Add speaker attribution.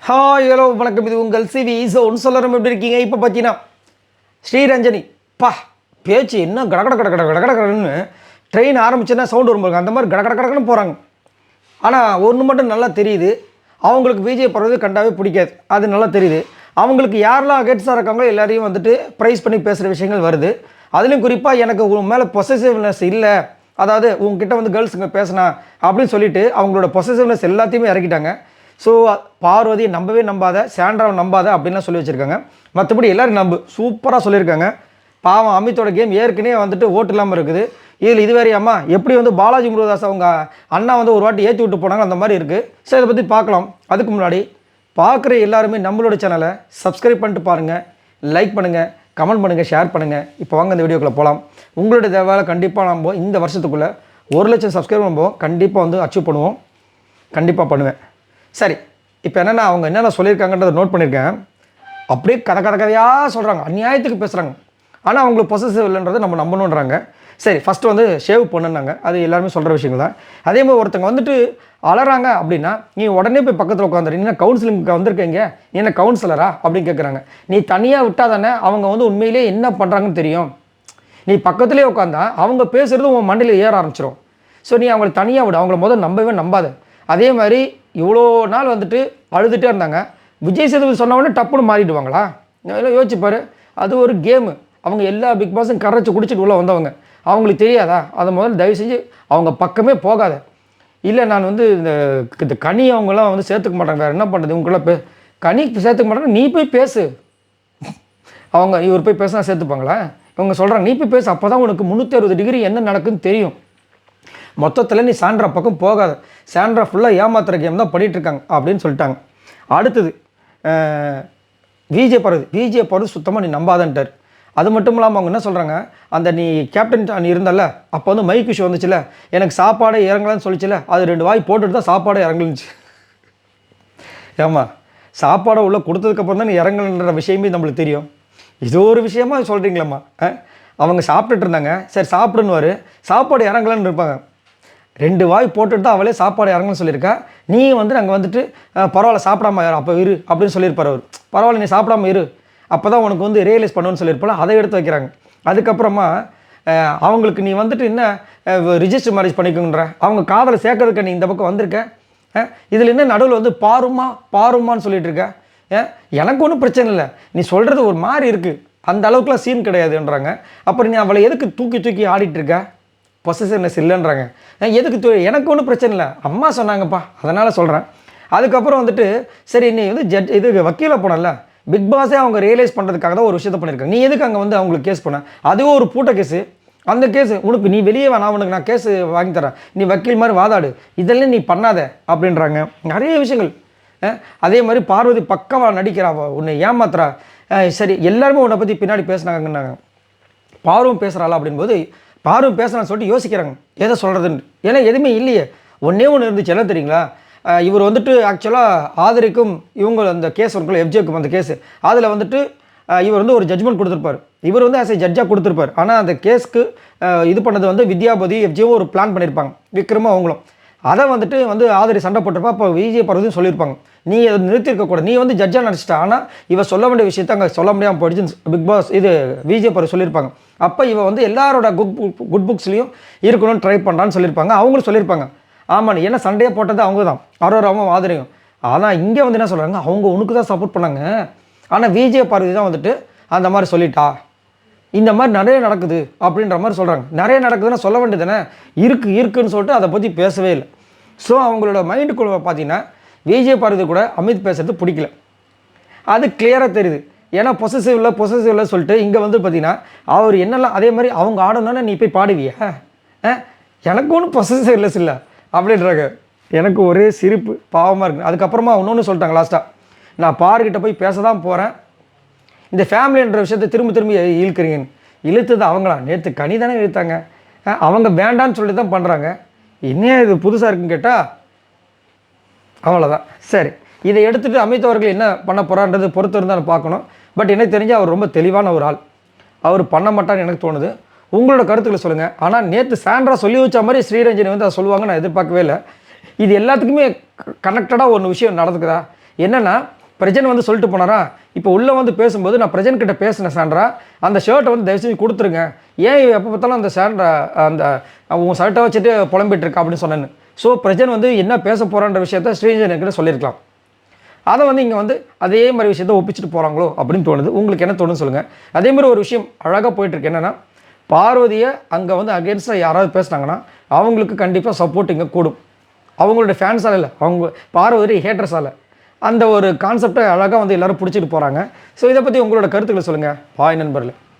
Speaker 1: Hi hello வணக்கம். இது உங்கள் சிவி ஒன்று சொல்லணும். எப்படி இருக்கீங்க? இப்போ பார்த்தீங்கன்னா ஸ்ரீரஞ்சனி பா பேச்சு என்ன கடகட கடகட கடகடன்னு ட்ரெயின் ஆரம்பிச்சுன்னா சவுண்டு வரும்போது அந்த மாதிரி கடகட கடகடன்னு போகிறாங்க. ஆனால் ஒன்று மட்டும் நல்லா தெரியுது, அவங்களுக்கு விஜய் பரவது கண்டாவே பிடிக்காது. அது நல்லா தெரியுது. அவங்களுக்கு யாரெல்லாம் அகேன்ஸ்டாக இருக்காங்களோ எல்லாரையும் வந்துட்டு ப்ரைஸ் பண்ணி பேசுகிற விஷயங்கள் வருது. அதுலேயும் குறிப்பாக எனக்கு உன் மேலே பொசசிவ்னஸ் இல்லை, அதாவது உங்ககிட்ட வந்து கேர்ள்ஸுங்க பேசினா அப்படின்னு சொல்லிட்டு அவங்களோட பொசசிவ்னஸ் எல்லாத்தையுமே இறக்கிட்டாங்க. ஸோ பார்வதியை நம்பவே நம்பாத, சாண்ட்ராவை நம்பாத அப்படின்லாம் சொல்லி வச்சுருக்காங்க. மற்றபடி எல்லோரும் நம்பு சூப்பராக சொல்லியிருக்காங்க. பாவம் அமித்தோட கேம் ஏற்கனவே வந்துட்டு ஓட்டு இல்லாமல் இருக்குது. இதில் இதுவரை அம்மா எப்படி வந்து பாலாஜி முருகதாஸ் அவங்க அண்ணா வந்து ஒரு வாட்டி ஏற்றி விட்டு போனாங்க அந்த மாதிரி இருக்குது. ஸோ இதை பற்றி பார்க்கலாம். அதுக்கு முன்னாடி பார்க்குற எல்லாருமே நம்மளோட சேனலை சப்ஸ்கிரைப் பண்ணிட்டு பாருங்கள், லைக் பண்ணுங்கள், கமெண்ட் பண்ணுங்கள், ஷேர் பண்ணுங்கள். இப்போ வாங்க இந்த வீடியோக்குள்ளே போகலாம். உங்களுடைய தேவையை கண்டிப்பாக நம்ம இந்த வருஷத்துக்குள்ளே 1,00,000 சப்ஸ்கிரைப் நம்ம கண்டிப்பாக வந்து அச்சீவ் பண்ணுவோம். கண்டிப்பாக பண்ணுவேன். சரி, இப்போ என்னென்னா அவங்க என்னென்ன சொல்லியிருக்காங்கன்றதை நோட் பண்ணியிருக்கேன். அப்படியே கதையாக சொல்கிறாங்க, அநியாயத்துக்கு பேசுகிறாங்க. ஆனால் அவங்களுக்கு பொசசிவ் இல்லைன்றதை நம்ம நம்பணுன்றாங்க. சரி, ஃபஸ்ட்டு வந்து ஷேவ் பண்ணுனாங்க, அது எல்லாருமே சொல்கிற விஷயங்கள் தான். அதே மாதிரி ஒருத்தங்க வந்துட்டு அலறாங்க அப்படின்னா நீ உடனே போய் பக்கத்தில் உட்காந்துரு. நீ என்ன கவுன்சிலிங்க்கு வந்திருக்கீங்க, நீ என்ன கவுன்சிலரா அப்படின்னு கேட்குறாங்க. நீ தனியாக விட்டால் தானே அவங்க வந்து உண்மையிலே என்ன பண்ணுறாங்கன்னு தெரியும். நீ பக்கத்துலேயே உட்காந்தா அவங்க பேசுகிறது உன் மண்டையில் ஏற ஆரம்பிச்சிடும். ஸோ நீ அவங்களை தனியாக விட, அவங்கள முதல் நம்பவே நம்பாத. அதே மாதிரி இவ்வளோ நாள் வந்துட்டு அழுதுகிட்டே இருந்தாங்க. விஜய் சேதுபதி சொன்னவொடனே டப்புன்னு மாறிடுவாங்களா? எல்லாம் யோசிச்சுப்பார். அது ஒரு கேமு. அவங்க எல்லா பிக் பாஸும் கரைச்சி குடிச்சிட்டு உள்ளே வந்தவங்க. அவங்களுக்கு தெரியாதா? அதை முதல்ல தயவு செஞ்சு அவங்க பக்கமே போகாத. இல்லை நான் வந்து இந்த கனி அவங்களாம் வந்து சேர்த்துக்க மாட்டாங்க, வேறு என்ன பண்ணுறது இவங்களாம் கனி சேர்த்துக்க மாட்டாங்க. நீ போய் பேசு. அவங்க இவர் போய் பேசினா சேர்த்துப்பாங்களா? இவங்க சொல்கிறாங்க நீ போய் பேசு, அப்போ தான் உனக்கு 360 டிகிரி என்ன நடக்குதுன்னு தெரியும். மொத்தத்தில் நீ சாண்ட்ரா பக்கம் போகாத, சாண்ட்ரா ஃபுல்லாக ஏமாத்துற கேம் தான் பண்ணிகிட்ருக்காங்க அப்படின்னு சொல்லிட்டாங்க. அடுத்தது விஜய் பரவது சுத்தமாக நீ நம்பாதன்ட்டார். அது மட்டும் இல்லாமல் அவங்க என்ன சொல்கிறாங்க, அந்த நீ கேப்டன் நீ இருந்தல்ல, அப்போ வந்து மைக் இஷ்யூ வந்துச்சுல, எனக்கு சாப்பாடே இறங்கலான்னு சொல்லிச்சுல, அது 2 வாய் போட்டுட்டு தான் சாப்பாடே இறங்கலுச்சு. ஏம்மா, சாப்பாடை உள்ளே கொடுத்ததுக்கப்புறம் தான் நீ இறங்கலன்ற விஷயமே நம்மளுக்கு தெரியும். இது ஒரு விஷயமா சொல்கிறீங்களம்மா? அவங்க சாப்பிட்டுட்டு இருந்தாங்க, சரி சாப்பிடுன்னு சாப்பாடு இறங்கலன்னு இருப்பாங்க. 2 வாய் போட்டுட்டு தான் அவளே சாப்பாடு இறங்கணும்னு சொல்லியிருக்கா. நீ வந்து நாங்கள் வந்துட்டு பரவாயில்ல சாப்பிடாம அப்போ இரு அப்படின்னு சொல்லியிருப்பார் அவர். பரவாயில்ல நீ சாப்பிடாம இரு, அப்போ தான் உனக்கு வந்து ரியலைஸ் பண்ணுன்னு சொல்லியிருப்பால, அதை எடுத்து வைக்கிறாங்க. அதுக்கப்புறமா அவங்களுக்கு நீ வந்துட்டு என்ன ரிஜிஸ்டர் மேரேஜ் பண்ணிக்கோன்ற, அவங்க காதலை சேர்க்கறதுக்கு நீ இந்த பக்கம் வந்திருக்க. இதில் என்ன நடுவில் வந்து பாருமான்னு சொல்லிட்டு இருக்க. எனக்கு ஒன்றும் பிரச்சனை இல்லை, நீ சொல்கிறது ஒரு மாதிரி இருக்குது, அந்த அளவுக்குலாம் சீன் கிடையாதுன்றாங்க. அப்புறம் நீ அவளை எதுக்கு தூக்கி ஆடிட்டு இருக்க? பொசசிவ்னஸ் இல்லைன்றாங்க. எதுக்கு? எனக்கு ஒன்றும் பிரச்சனை இல்லை, அம்மா சொன்னாங்கப்பா அதனால் சொல்கிறேன். அதுக்கப்புறம் வந்துட்டு சரி நீ வந்து இது வக்கீலாக போனல, பிக் பாஸே அவங்க ரியலைஸ் பண்ணுறதுக்காக தான் ஒரு விஷயத்தை பண்ணியிருக்காங்க. நீ எதுக்கு அங்கே வந்து அவங்களுக்கு கேஸ் பண்ண? அதுவும் ஒரு பூட்ட கேஸு. அந்த கேஸு உனக்கு நீ வெளியே வேணா, உனக்கு நான் கேஸு வாங்கி தரேன், நீ வக்கீல் மாதிரி வாதாடு, இதெல்லாம் நீ பண்ணாத அப்படின்றாங்க. நிறைய விஷயங்கள். அதே மாதிரி பார்வதி பக்கவா நடிக்கிறா, உன்னை ஏமாத்துறா. சரி எல்லாருமே உன்னை பற்றி பின்னாடி பேசுனாங்கன்னாங்க. பார்வம் பேசுகிறாளா அப்படின்போது பார்வம் பேசுகிறான்னு சொல்லிட்டு யோசிக்கிறாங்க எதை சொல்கிறதுன்னு. ஏன்னா எதுவுமே இல்லையே. ஒன்றே ஒன்று இருந்துச்சு, என்ன தெரியுங்களா? இவர் வந்துட்டு ஆக்சுவலாக ஆதரிக்கும் இவங்க அந்த கேஸ் ஒர்க்கில் எஃப்ஜேக்கும் அந்த கேஸு, அதில் வந்துட்டு இவர் வந்து ஒரு ஜட்ஜ்மெண்ட் கொடுத்துருப்பார். இவர் வந்து ஆஸ் ஏ ஜட்ஜாக கொடுத்துருப்பார். ஆனால் அந்த கேஸ்க்கு இது பண்ணது வந்து வித்யாபதி எஃப்ஜேவும் ஒரு பிளான் பண்ணியிருப்பாங்க, விக்ரமும் அவங்களும். அதை வந்துட்டு ஆதரி சண்டை போட்டிருப்பா. அப்போ விஜய் பரவதையும் சொல்லியிருப்பாங்க நீ அதை நிறுத்திருக்கக்கூடாது, நீ வந்து ஜட்ஜாக நினச்சிட்டா. ஆனால் இவ சொல்ல வேண்டிய விஷயத்த அங்கே சொல்ல முடியாமல் போயிடுச்சு பிக் பாஸ் இது விஜய் பரவ சொல்லியிருப்பாங்க. அப்போ இவ வந்து எல்லாரோட குட் புக்ஸ்லேயும் இருக்கணும்னு ட்ரை பண்ணுறான்னு சொல்லியிருப்பாங்க. அவங்களும் சொல்லியிருப்பாங்க ஆமாம் நீ என்ன சண்டையாக போட்டது அவங்க தான், அவரும் ஆதரியும். ஆனால் இங்கே வந்து என்ன சொல்கிறாங்க, அவங்க உனக்கு தான் சப்போர்ட் பண்ணாங்க, ஆனால் விஜய் பார்வதி தான் வந்துட்டு அந்த மாதிரி சொல்லிட்டா. இந்த மாதிரி நிறைய நடக்குது அப்படின்ற மாதிரி சொல்கிறாங்க. நிறைய நடக்குதுன்னா சொல்ல வேண்டியது தானே, இருக்குன்னு சொல்லிட்டு அதை பற்றி பேசவே இல்லை. ஸோ அவங்களோட மைண்டுக்குள்ள பார்த்தீங்கன்னா விஜய் பார்வதி கூட அமித் பேசுறது பிடிக்கல, அது கிளியராக தெரியுது. ஏன்னா பொசசிவ்ல சொல்லிட்டு இங்கே வந்து பார்த்தீங்கன்னா அவர் என்னெல்லாம் அதே மாதிரி அவங்க ஆடணுன்னா நீ போய் பாடுவியா? எனக்கு ஒன்றும் பொசசிவ்லெஸ் இல்லை அப்படின்றாங்க. எனக்கு ஒரே சிரிப்பு பாவமாக இருக்குது. அதுக்கப்புறமா இன்னொன்று சொல்லிட்டாங்க லாஸ்ட்டாக, நான் பார்க்கிட்ட போய் பேச தான் போகிறேன், இந்த ஃபேமிலின்ற விஷயத்தை திரும்பி இழுக்கிறீங்கன்னு. இழுத்தது அவங்களா? நேற்று கனி தானே இழுத்தாங்க, அவங்க வேண்டான்னு சொல்லி தான் பண்ணுறாங்க. என்ன இது புதுசாக இருக்குன்னு கேட்டால் அவ்வளோதான். சரி, இதை எடுத்துகிட்டு அமித் அவர்கள் என்ன பண்ண போகிறான்றது பொறுத்து இருந்தால் பார்க்கணும். பட் எனக்கு தெரிஞ்சு அவர் ரொம்ப தெளிவான ஒரு ஆள், அவர் பண்ண மாட்டான்னு எனக்கு தோணுது. உங்களோட கருத்துக்களை சொல்லுங்கள். ஆனால் நேற்று சாண்ட்ரா சொல்லி வச்ச மாதிரி ஸ்ரீரஞ்சனி வந்து அதை சொல்லுவாங்க நான் எதிர்பார்க்கவே இல்லை. இது எல்லாத்துக்குமே கனெக்டடாக ஒன்று விஷயம் நடந்துக்குதா என்னென்னா, பிரஜன் வந்து சொல்லிட்டு போனாரா, இப்போ உள்ளே வந்து பேசும்போது நான் பிரஜன் கிட்ட பேசினேன் சாண்ட்ரா, அந்த ஷர்ட்டை வந்து தயவு செஞ்சு கொடுத்துருங்க, ஏன் எப்போ பார்த்தாலும் அந்த சாண்ட்ரா அந்த உங்கள் ஷர்ட்டை வச்சுட்டு புலம்பிட்டு இருக்கா அப்படின்னு சொன்னேன்னு. ஸோ பிரஜன் வந்து என்ன பேச போகிறான்ற விஷயத்த ஸ்ரீரஞ்சன் சொல்லியிருக்கலாம். அதை வந்து இங்கே வந்து அதே மாதிரி விஷயத்த ஒப்பிச்சுட்டு போகிறாங்களோ அப்படின்னு தோணுது. உங்களுக்கு என்ன தோணுன்னு சொல்லுங்கள். அதே மாதிரி ஒரு விஷயம் அழகாக போயிட்டுருக்கு என்னென்னா, பார்வதியை அங்கே வந்து அகேன்ஸ்டாக யாராவது பேசுனாங்கன்னா அவங்களுக்கு கண்டிப்பாக சப்போர்ட் இங்கே கூடும். அவங்களுடைய ஃபேன்ஸால் இல்லை, அவங்க பார்வதி ஹேட்டர்ஸால். அந்த ஒரு கான்செப்டை அழகாக வந்து எல்லோரும் பிடிச்சிட்டு போகிறாங்க. ஸோ இதை பற்றி உங்களோட கருத்துக்களை சொல்லுங்கள். பாய் நண்பர்களே.